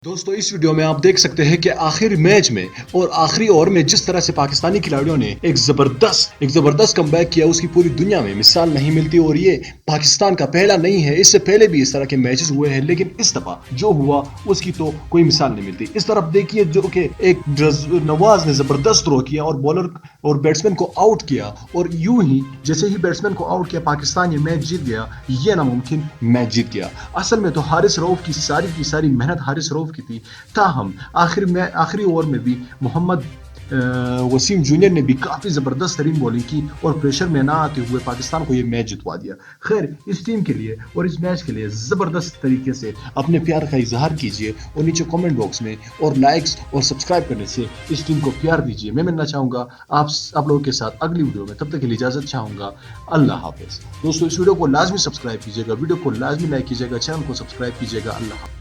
दोस्तों इस वीडियो में आप देख सकते हैं कि आखिर मैच में और आखिरी ओवर में जिस तरह से पाकिस्तानी खिलाड़ियों ने एक जबरदस्त कमबैक किया, उसकी पूरी दुनिया में मिसाल नहीं मिलती। और ये पाकिस्तान का पहला नहीं है, इससे पहले भी इस तरह के मैचेस हुए हैं, लेकिन इस दफा जो हुआ उसकी तो कोई मिसाल नहीं मिलती। इस तरफ देखिए जो कि एक नवाज ने जबरदस्त थ्रो किया और बॉलर और बैट्समैन को आउट किया, और यूं ही जैसे ही बैट्समैन को आउट किया पाकिस्तान ये मैच जीत गया। ये नामुमकिन मैच जीत गया। असल में तो हारिस रऊफ की सारी मेहनत हारिस रऊफ की थी। ताहम आखिरी ओवर में भी मोहम्मद वसीम जूनियर ने भी काफी जबरदस्त तरीन बॉलिंग की और प्रेशर में ना आते हुए पाकिस्तान को ये मैच जितवा दिया। खैर, इस टीम के लिए और इस मैच के लिए जबरदस्त तरीके से अपने प्यार का इजहार कीजिए और नीचे कमेंट बॉक्स में और लाइक्स और सब्सक्राइब करने से इस टीम को प्यार दीजिए। मैं मिलना चाहूंगा आप लोगों के साथ अगली वीडियो में, तब तक के लिए इजाजत चाहूंगा। अल्लाह हाफिज। दोस्तों इस वीडियो को लाजमी सब्सक्राइब कीजिएगा, वीडियो को लाजमी लाइक कीजिएगा, चैनल को सब्सक्राइब कीजिएगा। अल्लाह हाफिज।